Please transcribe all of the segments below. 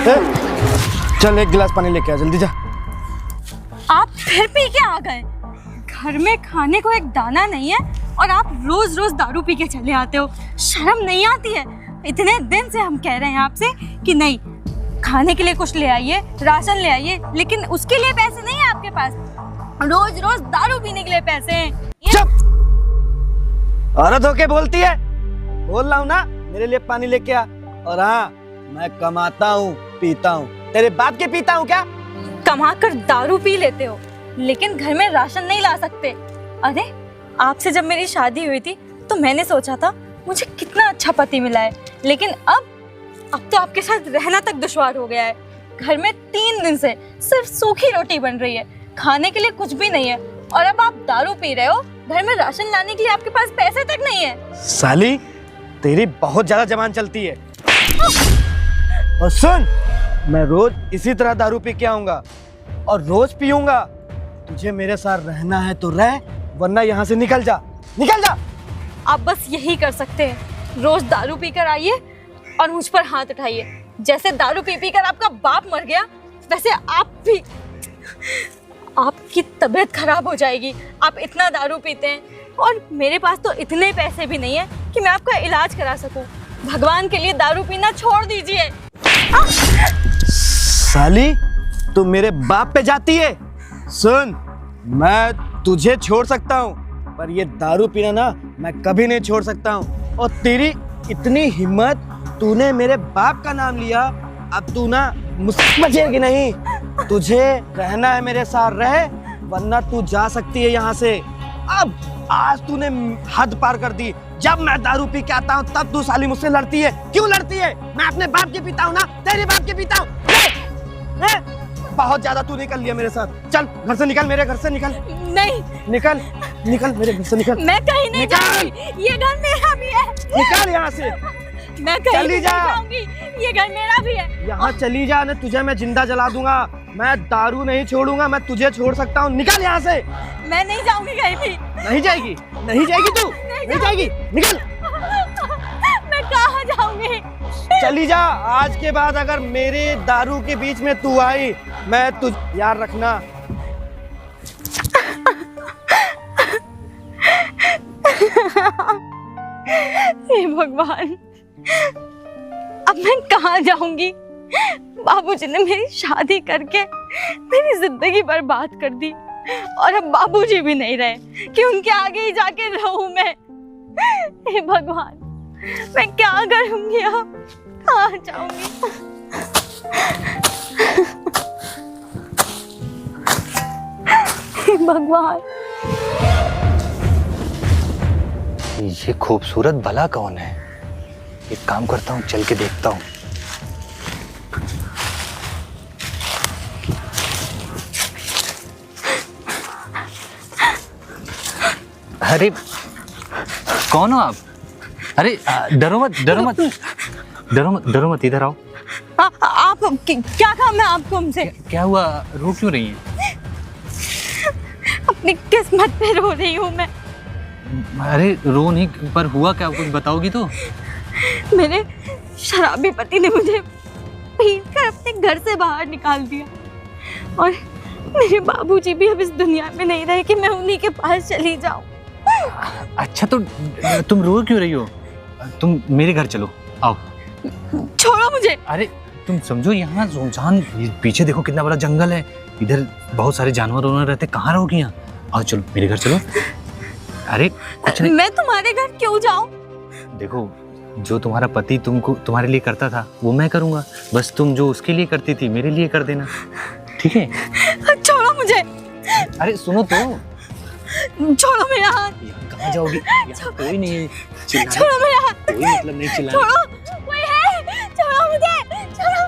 चल एक गिलास पानी लेके आ, जल्दी जा। आप फिर पी के आ गए? घर में खाने को एक दाना नहीं है और आप रोज रोज दारू पी के चले आते हो। शर्म नहीं आती है? इतने दिन से हम कह रहे हैं आपसे कि नहीं, खाने के लिए कुछ ले आइए, राशन ले आइए, लेकिन उसके लिए पैसे नहीं है आपके पास। रोज रोज दारू पीने के लिए पैसे हैं। चुप! औरत होके बोलती है। बोल रहा हूँ ना, मेरे लिए पानी लेके आ। और हाँ, मैं कमाता हूँ, पीता हूँ। तेरे बाप के पीता हूँ क्या? कमा कर दारू पी लेते हो, लेकिन घर में राशन नहीं ला सकते। अरे आपसे जब मेरी शादी हुई थी तो मैंने सोचा था मुझे कितना अच्छा पति मिला है, लेकिन अब तो आपके साथ रहना तक दुश्वार हो गया है। घर में 3 दिन से सिर्फ सूखी रोटी बन रही है, खाने के लिए कुछ भी नहीं है, और अब आप दारू पी रहे हो। घर में राशन लाने के लिए आपके पास पैसे तक नहीं है। साली, तेरी बहुत ज्यादा जबान चलती है। और सुन, मैं रोज इसी तरह दारू पी के आऊंगा और रोज पीऊंगा। तुझे मेरे साथ रहना है तो रह, वरना यहाँ से निकल जा, निकल जा। आप बस यही कर सकते हैं, रोज दारू पीकर आइए और मुझ पर हाथ उठाइए। जैसे दारू पी पी कर आपका बाप मर गया, वैसे आप भी। आपकी तबीयत खराब हो जाएगी। आप इतना दारू पीते हैं, और मेरे पास तो इतने पैसे भी नहीं है कि मैं आपका इलाज करा सकूं। भगवान के लिए दारू पीना छोड़ दीजिए। साली, तू मेरे बाप पे जाती है। सुन, मैं तुझे छोड़ सकता हूँ, पर ये दारू पीना ना मैं कभी नहीं छोड़ सकता हूँ। और तेरी इतनी हिम्मत, तूने मेरे बाप का नाम लिया, अब तू ना मुझसे बचेगी नहीं। तुझे रहना है मेरे साथ रह, वरना तू जा सकती है यहाँ से। अब आज तूने हद पार कर दी। जब मैं दारू पी के आता हूँ तब तू साली मुझसे लड़ती है। क्यों लड़ती है? मैं अपने बाप के पीता हूँ ना, तेरे बाप के पीता हूँ। बहुत ज्यादा तू निकल लिया मेरे साथ। चल घर से निकल, मेरे घर से निकल। नहीं, निकल निकल, मेरे घर से निकल। मैं कहीं नहीं जाऊंगी। ये घर मेरा भी है। निकल यहाँ से। मैं कहीं चली नहीं जा। जाऊंगी। ये घर मेरा भी है। यहाँ चली जा, न तुझे मैं जिंदा जला दूंगा। मैं दारू नहीं छोड़ूंगा, मैं तुझे छोड़ सकता हूँ। निकल यहाँ से। मैं नहीं जाऊंगी कहीं भी। नहीं जाएगी? नहीं जाएगी तू? नहीं जाएगी? निकल। मैं कहाँ जाऊंगी? चली जा। आज के बाद अगर मेरे दारू के बीच में तू आई, मैं तुझ याद रखना। हे भगवान, अब मैं कहाँ जाऊंगी? बाबूजी ने मेरी शादी करके मेरी जिंदगी बर्बाद कर दी, और अब बाबूजी भी नहीं रहे कि उनके आगे ही जाके रहूं मैं। हे भगवान, मैं क्या करूंगी अब? कहाँ जाऊंगी? हे भगवान। ये खूबसूरत भला कौन है? एक काम करता हूँ, चल के देखता हूँ। अरे कौन हो आप? अरे डरो मत, डरो मत, डरो मत, डरो मत, इधर आओ। आप क्या काम है आपको हमसे? क्या हुआ, रो क्यों रही हैं? अपनी किस्मत पे रो रही हूँ मैं। अरे रो नहीं, पर हुआ क्या, कुछ बताओगी तो? मेरे शराबी पति ने मुझे पीटकर अपने घर से बाहर निकाल दिया, और मेरे बाबूजी भी अब इस दुनिया में नहीं रहे कि मैं उन्हीं के पास चली जाऊं। अच्छा, तो तुम रो क्यों रही हो? तुम मेरे घर चलो, आओ। छोड़ो मुझे। अरे तुम समझो, यहाँ सुनसान, पीछे देखो कितना बड़ा जंगल है, इधर बहुत सारे जानवर रहते, कहाँ रहोगी यहाँ? आओ चलो, मेरे घर चलो। अरे कुछ नहीं। मैं तुम्हारे घर क्यों जाऊं? देखो, जो तुम्हारा पति तुम्हारे लिए करता था वो मैं करूंगा, बस तुम जो उसके लिए करती थी मेरे लिए कर देना, ठीक है? छोड़ो मुझे। अरे सुनो तो। छोड़ो मेरा हाथ। कहाँ जाओगी? यहाँ कोई नहीं है। छोड़ो मेरा हाथ। कोई मतलब नहीं चिल्लाना। छोड़ो, कोई है? छोड़ो मुझे, छोड़ो।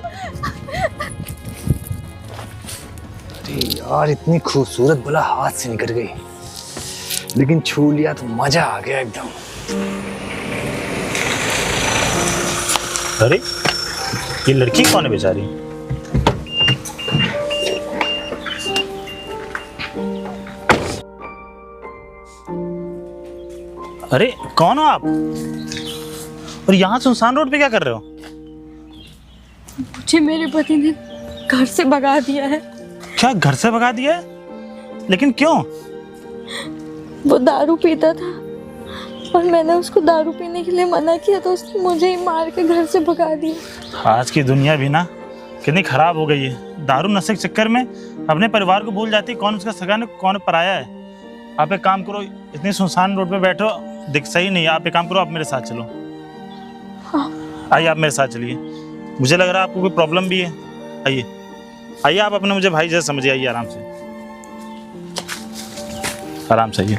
अरे यार, इतनी खूबसूरत भला हाथ से निकल गई, लेकिन छू लिया तो मजा आ गया एकदम। अरे ये लड़की कौन है बेचारी? अरे कौन हो आप? और यहाँ सुनसान रोड पे क्या कर रहे हो? मुझे मेरे पति ने घर से भगा दिया है। क्या घर से भगा दिया है? लेकिन क्यों? वो दारू पीता था और मैंने उसको दारू पीने के लिए मना किया तो उसने मुझे ही मार के घर से भगा दिया। आज की दुनिया भी ना कितनी खराब हो गई है। दारू नशे के चक्कर में अपने परिवार को भूल जाती है, कौन उसका सगा है कौन पराया है। आप एक काम करो, इतनी सुनसान रोड पे बैठो, दिख सही नहीं है। आप एक काम करो, आप मेरे साथ चलो। आइए आप मेरे साथ चलिए। मुझे लग रहा है आपको कोई प्रॉब्लम भी है। आइए आइए, आप अपने मुझे भाई जैसे समझिए। आइए आराम से, आराम से आइए।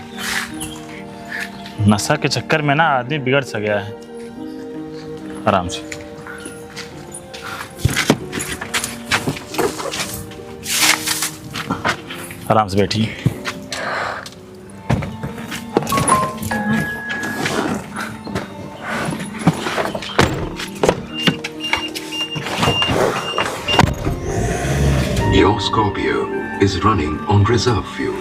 नशा के चक्कर में ना आदमी बिगड़ सा गया है। आराम से। आराम से बैठिए। Your Scorpio is running on reserve fuel.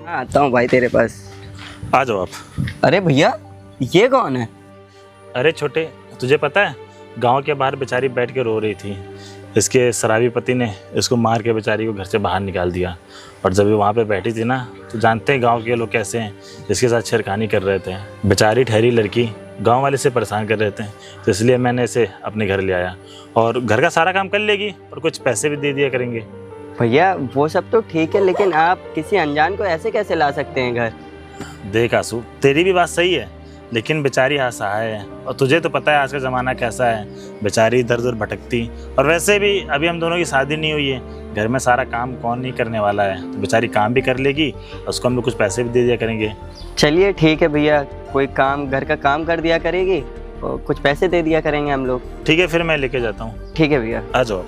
आता हूँ भाई तेरे पास। आ जाओ आप। अरे भैया, ये कौन है? अरे छोटे, तुझे पता है गांव के बाहर बेचारी बैठ के रो रही थी। इसके शराबी पति ने इसको मार के बेचारी को घर से बाहर निकाल दिया। और जब ये वहाँ पे बैठी थी ना, तो जानते हैं गांव के लोग कैसे हैं, इसके साथ छेड़खानी कर रहे थे। बेचारी ठहरी लड़की, गांव वाले से परेशान कर रहे थे, तो इसलिए मैंने इसे अपने घर ले आया। और घर का सारा काम कर लेगी और कुछ पैसे भी दे दिया करेंगे। भैया वो सब तो ठीक है, लेकिन आप किसी अनजान को ऐसे कैसे ला सकते हैं घर? देख आंसू, तेरी भी बात सही है, लेकिन बेचारी असहाय है। और तुझे तो पता है आज का ज़माना कैसा है, बेचारी इधर उधर भटकती। और वैसे भी अभी हम दोनों की शादी नहीं हुई है, घर में सारा काम कौन नहीं करने वाला है, तो बेचारी काम भी कर लेगी और उसको हम लोग कुछ पैसे भी दे दिया करेंगे। चलिए ठीक है भैया, कोई काम घर का काम कर दिया करेगी और कुछ पैसे दे दिया करेंगे हम लोग। ठीक है, फिर मैं लेके जाता हूँ। ठीक है भैया। आ जाओ।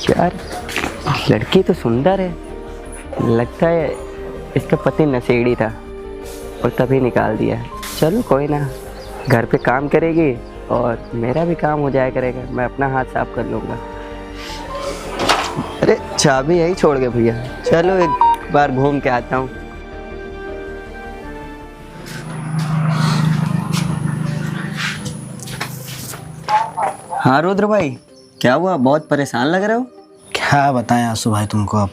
यार लड़की तो सुंदर है, लगता है इसका पति नशेड़ी था और तभी निकाल दिया। चलो कोई ना, घर पे काम करेगी और मेरा भी काम हो जाया करेगा, मैं अपना हाथ साफ कर लूँगा। अरे चाबी यही छोड़ गए भैया, चलो एक बार घूम के आता हूँ। हाँ रुद्र भाई, क्या हुआ? बहुत परेशान लग रहे हो। क्या बताएं आंसू भाई तुमको। अब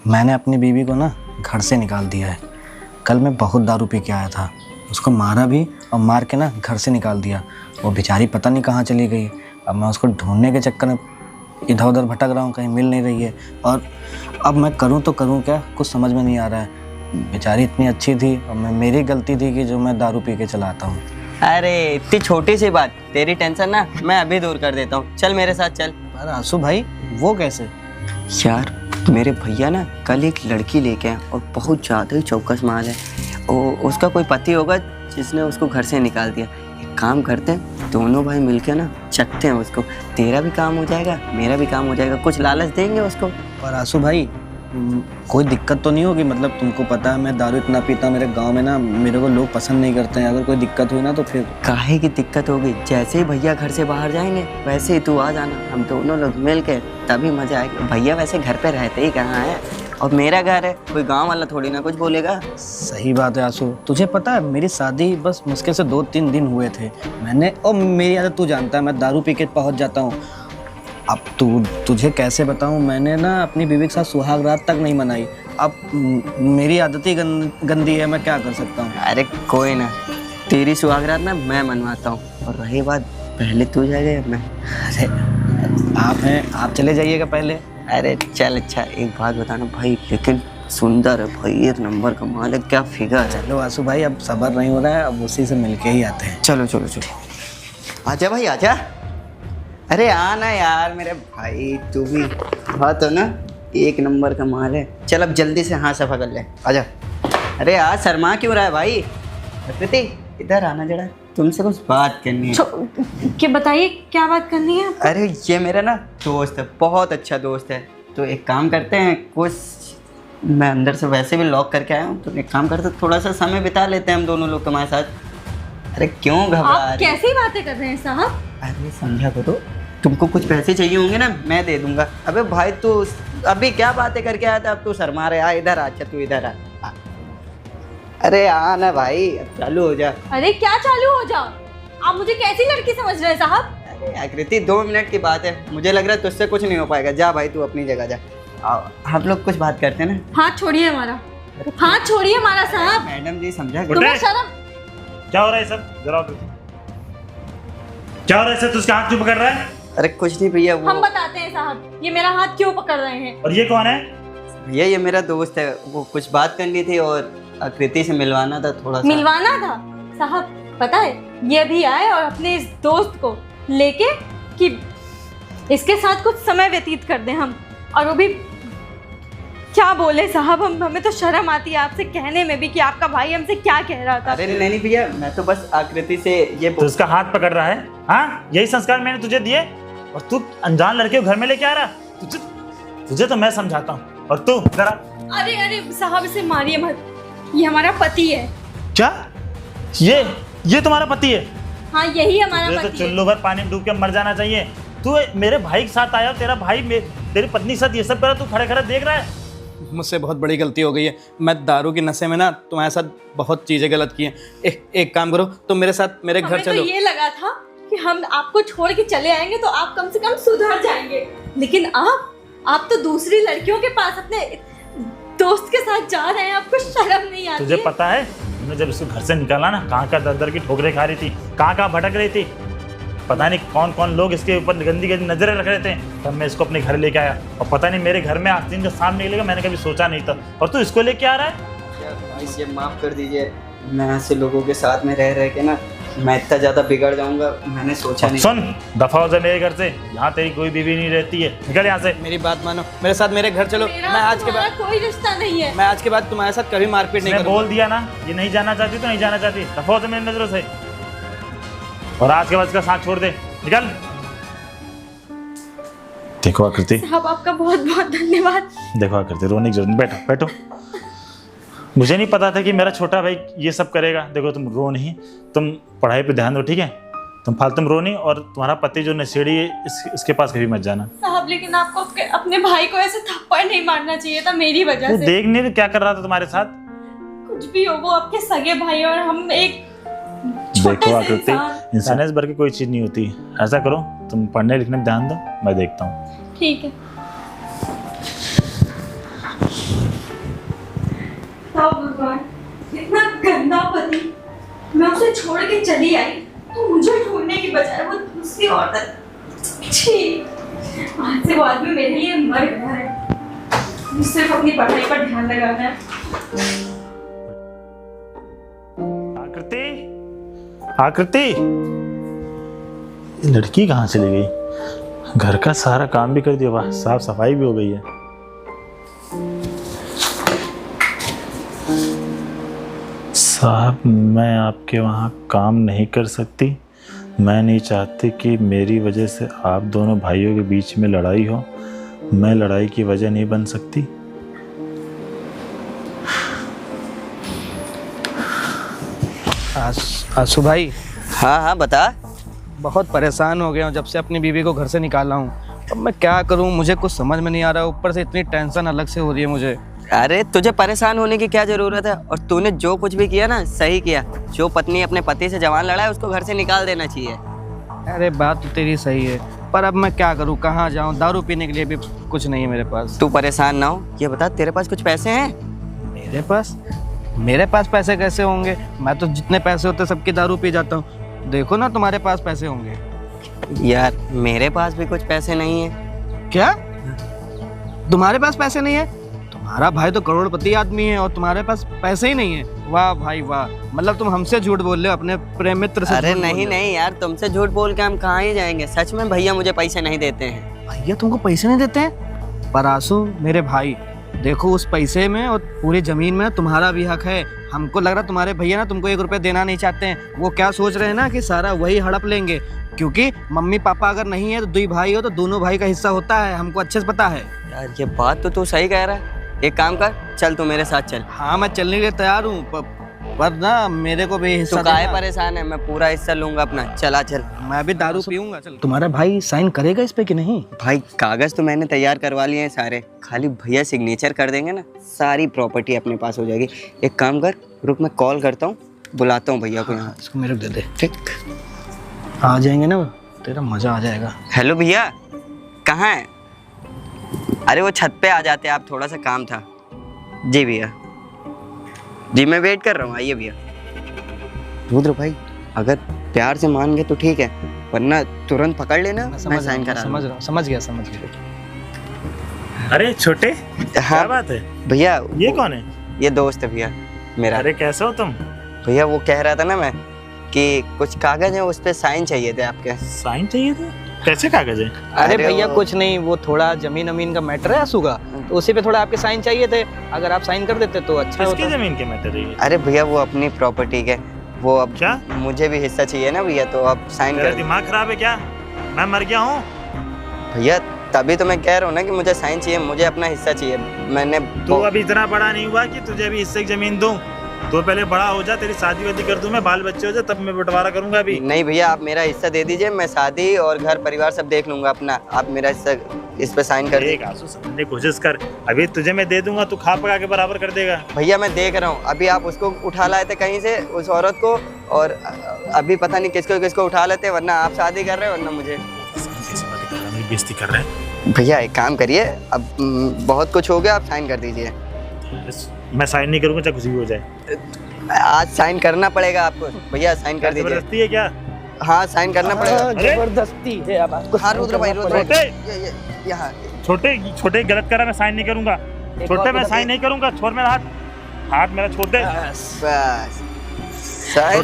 मैंने अपनी बीवी को ना घर से निकाल दिया है। कल मैं बहुत दारू पी के आया था, उसको मारा भी और मार के ना घर से निकाल दिया। वो बेचारी पता नहीं कहाँ चली गई। अब मैं उसको ढूंढने के चक्कर में इधर उधर भटक रहा हूँ, कहीं मिल नहीं रही है। और अब मैं करूँ तो करूँ क्या, कुछ समझ में नहीं आ रहा है। बेचारी इतनी अच्छी थी और मेरी गलती थी कि जो मैं दारू पी के चला आता हूँ। अरे इतनी छोटी सी बात, तेरी टेंशन ना मैं अभी दूर कर देता हूँ, चल मेरे साथ चल। अरे आंसू भाई वो कैसे? यार मेरे भैया ना कल एक लड़की लेके आए और बहुत ज़्यादा ही चौकस माल है। उसका कोई पति होगा जिसने उसको घर से निकाल दिया। एक काम करते हैं, दोनों भाई मिलके ना चकते हैं उसको। तेरा भी काम हो जाएगा, मेरा भी काम हो जाएगा, कुछ लालच देंगे उसको। और आंसू भाई कोई दिक्कत तो नहीं होगी? मतलब तुमको पता है मैं दारू इतना पीता हूँ, मेरे गांव में ना मेरे को लोग पसंद नहीं करते हैं। अगर कोई दिक्कत हुई ना तो फिर? काहे की दिक्कत होगी, जैसे ही भैया घर से बाहर जाएंगे वैसे ही तू आ जाना, हम दोनों लोग मिल के तभी मजा आएगा। भैया वैसे घर पे रहते ही कहाँ है, और मेरा घर है, कोई गांव वाला थोड़ी ना कुछ बोलेगा। सही बात है आंसू। तुझे पता है मेरी शादी बस मुश्किल से 2-3 दिन हुए थे। मैंने और मेरी आदत तू जानता है, मैं दारू पी के पहुँच जाता हूँ। अब तुझे कैसे बताऊं, मैंने ना अपनी बीवी के साथ सुहाग रात तक नहीं मनाई। अब मेरी आदत ही गंदी है, मैं क्या कर सकता हूं? अरे कोई ना, तेरी सुहाग रात ना मैं मनवाता हूँ। और रही बात, पहले तू जाएगा या मैं? अरे आप हैं, आप चले जाइएगा पहले। अरे चल अच्छा, एक बात बताना भाई, लेकिन सुंदर है भाई, एक नंबर का माल है, क्या फिगर है। चलो आंसू भाई, अब सब्र नहीं हो रहा है, अब उसी से मिलके ही आते हैं। चलो चलो चलो, आजा भाई आजा। अरे आना यार मेरे भाई, तू भी हाँ तो ना, एक नंबर का माल है। चल अब जल्दी से हाथ सफा कर ले, आजा। अरे यार शर्मा क्यों रहा है भाई? प्रकृति इधर आना जरा, तुमसे कुछ बात करनी है। क्या बताइए, क्या बात करनी है? अरे ये मेरा ना दोस्त है, बहुत अच्छा दोस्त है। तो एक काम करते हैं, कुछ मैं अंदर से वैसे भी लॉक करके आया हूँ, तो एक काम करते थोड़ा सा समय बिता लेते हैं हम दोनों लोग तुम्हारे साथ। अरे क्यों घबरा आप रही? कैसी बातें कर रहे हैं साहब? अरे समझा करो, तुमको कुछ पैसे चाहिए होंगे ना, मैं दे दूंगा। अबे भाई तू अभी क्या बातें करके आया था, अब तू शर्मा रहा है। आ इधर आ, अच्छा तू इधर आ। अरे आ ना भाई, अब चालू हो जा। अरे क्या चालू हो जाओ? आप मुझे कैसी लड़की समझ रहे हैं साहब? अरे आकृति 2 मिनट की बात है, मुझे लग रहा है तुझसे कुछ नहीं हो पाएगा। जा भाई तू अपनी जगह जा। आओ हम लोग कुछ बात करते हैं ना। हाथ छोड़िए हमारा, हाथ छोड़िए हमारा साहब। मैडम जी समझा उठे। तुम्हें शर्म? क्या हो रहा है सब? जरा क्या हो रहा है सब? तू उसका हाथ क्यों पकड़ रहा है? अरे कुछ नहीं भैया, वो हम बताते हैं साहब, ये मेरा हाथ क्यों पकड़ रहे हैं। और ये कौन है? भैया ये मेरा दोस्त है, वो कुछ बात करनी थी और आकृति से मिलवाना था थोड़ा सा। मिलवाना था साहब? पता है ये भी आए और अपने इस दोस्त को लेके कि इसके साथ कुछ समय व्यतीत कर दें हम, और वो भी क्या बोले साहब, हमें तो शर्म आती है आपसे कहने में भी कि आपका भाई हमसे क्या कह रहा था। अरे नहीं भैया, मैं तो बस आकृति से ये तू उसका हाथ पकड़ रहा है? हाँ, यही संस्कार मैंने तुझे दिए और तू अनजान लड़के को घर में लेके आ रहा? तुझे तो मैं समझाता हूँ, और तू जरा। अरे अरे साहब इसे मारिए मत, ये हमारा पति है। क्या? ये तुम्हारा पति है? हाँ यही हमारा तुझे तो पति है। चुल्लू भर पानी में डूब के मर जाना चाहिए। तू मेरे भाई के साथ आया, तेरा भाई तेरी पत्नी के साथ ये सब करा, तू खड़े खड़े देख रहा है। मुझसे बहुत बड़ी गलती हो गई है। मैं दारू की नशे में ना तुम्हारे साथ बहुत चीज़ें गलत की हैं। एक काम करो, तुम मेरे साथ मेरे घर हमें चलो। तो ये लगा था कि हम आपको छोड़ के चले आएंगे तो आप कम से कम सुधर जाएंगे, लेकिन आप तो दूसरी लड़कियों के पास अपने दोस्त के साथ जा रहे हैं। आपको शर्म नहीं आती? तुझे पता है मैं जब इसको घर से निकाला ना, कहाँ दर दर की ठोकरें खा रही थी, कहाँ भटक रही थी, पता नहीं कौन कौन लोग इसके ऊपर गंदी गंदी नजरें रख रहे थे। तब मैं इसको अपने घर लेके आया, और पता नहीं मेरे घर में आस्तीन का सांप निकलेगा, मैंने कभी सोचा नहीं था, और तू इसको लेके आ रहा है। भाई ये माफ कर दीजिए, मैं ऐसे लोगों के साथ में रह के ना मैं इतना ज्यादा बिगड़ जाऊंगा, मैंने सोचा नहीं। सुन, दफा हो जा मेरे घर से, यहाँ तेरी कोई बीवी नहीं रहती है, निकल यहाँ से। मेरी बात मानो, मेरे साथ मेरे घर चलो। मेरा मैं आज के तुम्हारा बाद कोई रिश्ता नहीं है। मैं आज के बाद तुम्हारे साथ कभी मारपीट नहीं मैं करूंगा। बोल दिया ना, ये नहीं जाना चाहती तो नहीं जाना चाहती, दफा हो जा मेरी नजरों से, और आज के बाद इसका साथ छोड़ दे, निकल। देखो आकृति, साहब आपका बहुत बहुत धन्यवाद। देखो आकृति, रोने की जरूरत नहीं, बैठो बैठो। मुझे नहीं पता था कि मेरा छोटा भाई ये सब करेगा। देखो तुम रो नहीं, तुम पढ़ाई पे ध्यान दो, ठीक है? तुम फालतू रो नहीं, और तुम्हारा पति जो नशेड़ी है इसके पास कभी मत जाना। साहब लेकिन आपको अपने भाई को ऐसे थप्पड़ नहीं मारना चाहिए था मेरी वजह तू से। देख नहीं क्या कर रहा था तुम्हारे साथ? कुछ भी हो, वो आपके सगे भाई और हम एक छोटे देखो से आकृति, इंसान। इंसानियत भर की कोई चीज नहीं होती। ऐसा करो, तुम पढ़ने लिखने में ध्यान दो, मैं देखता हूँ। ठीक है। भगवान, इतना गंदा पति, मैं उसे छोड़ के चली आई तो मुझे ढूंढने की बजाय वो दूसरी औरत। छी, आज से वो आदमी मेरे लिए मर गया है। मुझे सिर्फ अपनी पढ़ाई पर ध्यान लगाना है। आकृति, आकृति, ये लड़की कहाँ चली गई? घर का सारा काम भी कर दिया, वाह, साफ सफाई भी हो गई है। साहब मैं आपके वहाँ काम नहीं कर सकती। मैं नहीं चाहती कि मेरी वजह से आप दोनों भाइयों के बीच में लड़ाई हो। मैं लड़ाई की वजह नहीं बन सकती। आंसू भाई, हाँ हाँ बता। बहुत परेशान हो गया हूँ जब से अपनी बीवी को घर से निकाला हूँ। अब मैं क्या करूँ, मुझे कुछ समझ में नहीं आ रहा। ऊपर से इतनी टेंशन अलग से हो रही है मुझे। अरे तुझे परेशान होने की क्या जरूरत है, और तूने जो कुछ भी किया ना सही किया। जो पत्नी अपने पति से जवान लड़ा है उसको घर से निकाल देना चाहिए। अरे बात तो तेरी सही है, पर अब मैं क्या करूँ, कहाँ जाऊँ? दारू पीने के लिए भी कुछ नहीं है मेरे पास। तू परेशान ना हो, ये बता तेरे पास कुछ पैसे हैं? मेरे पास पैसे कैसे होंगे? मैं तो जितने पैसे होते सबकी दारू पी जाता हूँ। देखो ना तुम्हारे पास पैसे होंगे। यार मेरे पास भी कुछ पैसे नहीं है। क्या तुम्हारे पास पैसे नहीं है? तुम्हारा भाई तो करोड़पति आदमी है और तुम्हारे पास पैसे ही नहीं है। वाह भाई वाह, मतलब तुम हमसे झूठ बोल रहे हो, अपने प्रेम मित्र से अरे झूठ बोल नहीं रहे हो। नहीं यार, तुमसे झूठ बोल के हम कहाँ ही जाएंगे। सच में भैया मुझे पैसे नहीं देते हैं। भैया तुमको पैसे नहीं देते हैं? पर आंसू मेरे भाई, देखो उस पैसे में और पूरी जमीन में तुम्हारा भी हक है। हमको लग रहा तुम्हारे भैया ना तुमको 1 रुपया देना नहीं चाहते हैं। वो क्या सोच रहे हैं ना कि सारा वही हड़प लेंगे, क्योंकि मम्मी पापा अगर नहीं है तो 2 भाई हो तो दोनों भाई का हिस्सा होता है। हमको अच्छे से पता है। यार ये बात तो तू सही कह रहा है। एक काम कर, चल तू मेरे साथ चल। हाँ मैं चलने के लिए तैयार हूँ, पर ना मेरे को भी हिस्सा तू काहे देना। परेशान है, मैं पूरा हिस्सा लूंगा अपना। चला चल मैं भी दारू पीऊंगा। चल तुम्हारा भाई साइन करेगा इस पे कि नहीं? भाई, कागज तो मैंने तैयार करवा लिए हैं सारे, खाली भैया सिग्नेचर कर देंगे ना, सारी प्रॉपर्टी अपने पास हो जाएगी। एक काम कर, रुक मैं कॉल करता हूँ, बुलाता हूँ भैया को यहाँ। इसको मेरे को दे दे। ठीक। आ जाएंगे ना, तेरा मजा आ जाएगा। हेलो भैया, कहाँ है? अरे वो छत पे आ जाते, आप थोड़ा सा काम था। जी भैया, जी मैं वेट कर रहा हूँ, आइए भैया। रुद्र भाई, अगर प्यार से मान गए तो ठीक है, वरना तुरंत पकड़ लेना, मैं साइन करा समझ गया। अरे छोटे, क्या हाँ बात है? भैया, ये कौन है? ये दोस्त है भैया मेरा। अरे कैसे हो तुम? भैया वो कह रहा था ना मैं कि कुछ कागज है, उस पे साइन चाहिए थे आपके। साइन चाहिए थे? कैसे कागज है? अरे अरे भैया वो- कुछ नहीं, वो थोड़ा जमीन अमीन का मैटर है आंसू का, तो उसी पे थोड़ा आपके साइन चाहिए थे। अगर आप साइन कर देते तो अच्छा किसकी होता। जमीन के मैटर है ये? अरे भैया वो अपनी प्रॉपर्टी के, वो अब क्या? मुझे भी हिस्सा चाहिए ना भैया, तो अब साइन तेरा कर। दिमाग खराब है क्या? मैं मर गया हूँ? भैया तभी तो मैं कह रहा हूँ ना कि मुझे साइन चाहिए, मुझे अपना हिस्सा चाहिए। मैंने तू अभी इतना बड़ा नहीं हुआ कि तुझे अभी हिस्से की जमीन दूं। तो पहले बड़ा हो जा, तेरी शादी वादी कर दूं मैं, बाल बच्चे हो जाए तब मैं बंटवारा करूंगा अभी। नहीं भैया, आप मेरा हिस्सा दे दीजिए, मैं शादी और घर परिवार सब देख लूंगा अपना। आप मेरा हिस्सा इस पे साइन कर एक दीजिए। आंसू समझने की कोशिश कर, अभी तुझे मैं दे दूंगा, तू खा पका के बराबर कर देगा। भैया मैं देख रहा हूँ, अभी आप उसको उठा लाए थे कहीं से, उस औरत को, और अभी पता नहीं किसको किसको उठा लेते, वरना आप शादी कर रहे हो वरना मुझे। मेरी बेइज्जती कर रहे हैं। भैया एक काम करिए, अब बहुत कुछ हो गया, आप साइन कर दीजिए। मैं साइन नहीं करूंगा चाहे कुछ भी हो जाए। आज साइन करना पड़ेगा आपको भैया, साइन कर दीजिए। जबरदस्ती है क्या? हाँ साइन करना पड़ेगा। अरे! जबरदस्ती है अब आपको। हाँ रुद्र भाई, रुद्र भाई, छोटे! यहाँ छोटे छोटे गलत करा, मैं साइन नहीं करूंगा। छोटे मैं साइन नहीं करूंगा, छोड़ मेरा हाथ, हाथ मेरा छोड़ दे। बस साइन,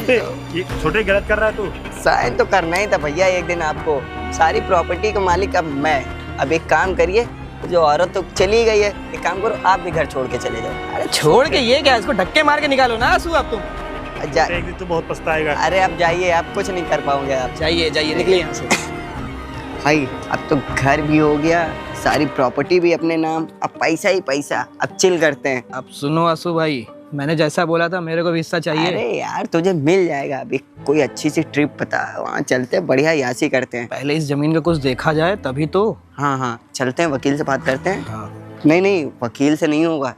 छोटे गलत कर रहा है तू। साइन तो करना ही था भैया एक दिन आपको। सारी प्रॉपर्टी का मालिक अब मैं। अब एक काम करिए, जो औरत तो चली गई है, एक काम करो आप भी घर छोड़ के चले जाओ। अरे छोड़ के ये क्या, इसको धक्के मार के निकालो ना आंसू आप तुम। एक दिन तू बहुत पछताएगा। अरे अब जाइए, आप कुछ नहीं कर पाओगे आप। जाइए जाइए, निकलिए यहाँ से। भाई अब तो घर भी हो गया, सारी प्रॉपर्टी भी अपने नाम, अब पैसा ही पैसा, अब चिल करते हैं। अब सुनो आंसू भाई, मैंने जैसा बोला था मेरे को भी हिस्सा चाहिए। अरे यार तुझे मिल जाएगा, अभी कोई अच्छी सी ट्रिप पता, वहाँ चलते हैं, बढ़िया यासी करते हैं। पहले इस जमीन का कुछ देखा जाए तभी तो। हाँ हाँ चलते हैं, वकील से बात करते हैं। हाँ। नहीं नहीं, वकील से नहीं होगा,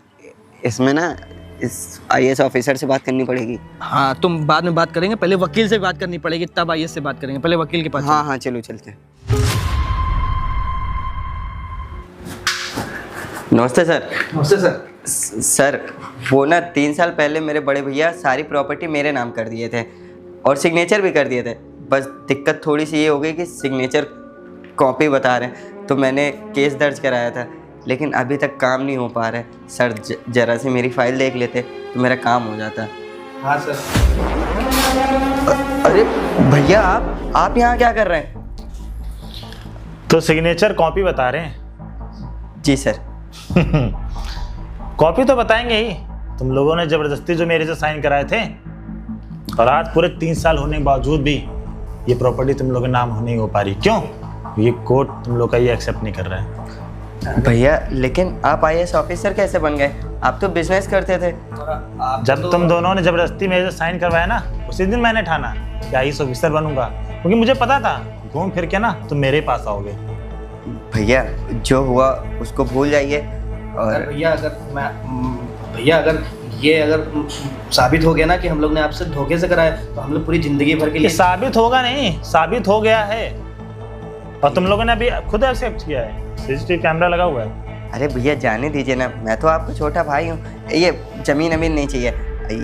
इसमें ना इस IAS ऑफिसर से बात करनी पड़ेगी। हाँ तुम बाद में बात करेंगे, पहले वकील से बात करनी पड़ेगी, तब IAS से बात करेंगे। पहले वकील के पास हाँ हाँ चलो चलते हैं। नमस्ते सर। नमस्ते सर। सर वो ना 3 साल पहले मेरे बड़े भैया सारी प्रॉपर्टी मेरे नाम कर दिए थे और सिग्नेचर भी कर दिए थे। बस दिक्कत थोड़ी सी ये हो गई कि सिग्नेचर कॉपी बता रहे हैं, तो मैंने केस दर्ज कराया था, लेकिन अभी तक काम नहीं हो पा रहा है। सर जरा से मेरी फाइल देख लेते तो मेरा काम हो जाता। हाँ सर। अरे भैया आप यहाँ क्या कर रहे हैं? तो सिग्नेचर कॉपी बता रहे हैं? जी सर। कॉपी तो बताएंगे ही। तुम लोगों ने जबरदस्ती जो मेरे से साइन कराए थे, और आज पूरे 3 साल होने के बावजूद भी ये प्रॉपर्टी तुम लोगों के नाम नहीं हो पा रही। क्यों? ये कोर्ट तुम लोग का ये एक्सेप्ट नहीं कर रहा है। भैया लेकिन आप IAS ऑफिसर कैसे बन गए? आप तो बिजनेस करते थे। जब तुम दोनों ने जबरदस्ती मेरे से साइन करवाया ना, उसी दिन मैंने ठाना कि IAS ऑफिसर बनूंगा, क्योंकि मुझे पता था घूम फिर के ना तुम मेरे पास आओगे। भैया जो हुआ उसको भूल जाइए। और भैया अगर ये साबित हो गया ना कि हम लोग ने आपसे धोखे से कराया, तो हम लोग पूरी जिंदगी भर के ये लिए। साबित होगा नहीं, साबित हो गया है, और तुम लोगों ने अभी खुद एक्सेप्ट किया है। CCTV कैमरा लगा हुआ है। अरे भैया जाने दीजिए ना, मैं तो आपका छोटा भाई हूँ। ये ज़मीन अमीन नहीं चाहिए,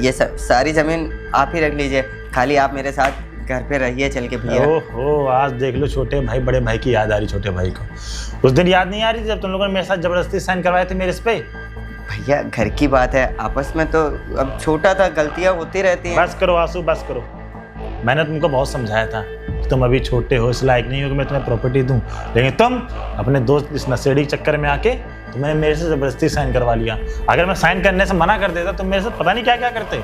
ये सारी ज़मीन आप ही रख लीजिए, खाली आप मेरे साथ घर पे रहिए चल के भैया। ओहो, आज देख लो छोटे भाई बड़े भाई की याद आ रही छोटे भाई को। उस दिन याद नहीं आ रही थी जब तुम लोगों ने मेरे साथ जबरदस्ती साइन करवाए थे मेरे इस पे? भैया घर की बात है, आपस में तो अब छोटा था, गलतियाँ होती रहती हैं। बस करो आंसू, बस करो। मैंने तुमको बहुत समझाया था कि तुम अभी छोटे हो, इस लायक नहीं हो कि मैं तुम्हें प्रॉपर्टी दूं, लेकिन तुम अपने दोस्त इस नशेड़ी के चक्कर में आके तुमने मेरे से जबरदस्ती साइन करवा लिया। अगर मैं साइन करने से मना कर देता तुम मेरे साथ पता नहीं क्या क्या करते।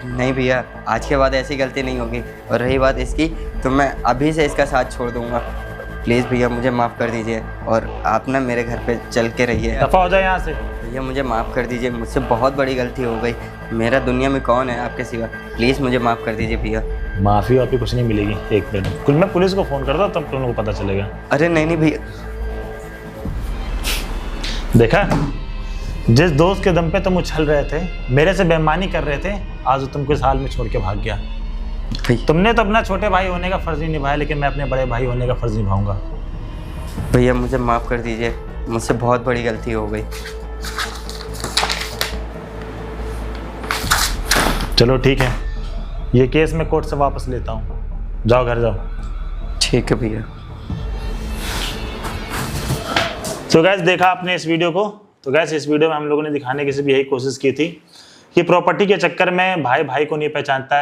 नहीं भैया, आज के बाद ऐसी गलती नहीं होगी, और रही बात इसकी, तो मैं अभी से इसका साथ छोड़ दूंगा। प्लीज़ भैया मुझे माफ़ कर दीजिए और आप ना मेरे घर पे चल के रहिए। दफा हो जाए यहाँ से। भैया मुझे माफ़ कर दीजिए, मुझसे बहुत बड़ी गलती हो गई। मेरा दुनिया में कौन है आपके सिवा, प्लीज़ मुझे माफ़ कर दीजिए भैया। माफ़ी वाफ़ी कुछ नहीं मिलेगी, एक मिनट कुछ मैं पुलिस को फ़ोन करता हूँ तब तुम लोगों को पता चलेगा। अरे नहीं नहीं भैया। देखा, जिस दोस्त के दम पे तुम उछल रहे थे, मेरे से बेईमानी कर रहे थे, आज वो तुमको इस हाल में छोड़ के भाग गया। तुमने तो अपना छोटे भाई होने का फ़र्ज़ नहीं निभाया, लेकिन मैं अपने बड़े भाई होने का फ़र्ज़ निभाऊंगा। भैया मुझे माफ़ कर दीजिए, मुझसे बहुत बड़ी गलती हो गई। चलो ठीक है, ये केस मैं कोर्ट से वापस लेता हूँ, जाओ घर जाओ। ठीक है भैया। तो गैस देखा आपने इस वीडियो को। तो गैस इस वीडियो में हम लोगों ने दिखाने की सिर्फ यही कोशिश की थी कि प्रॉपर्टी के चक्कर में भाई भाई को नहीं पहचानता है।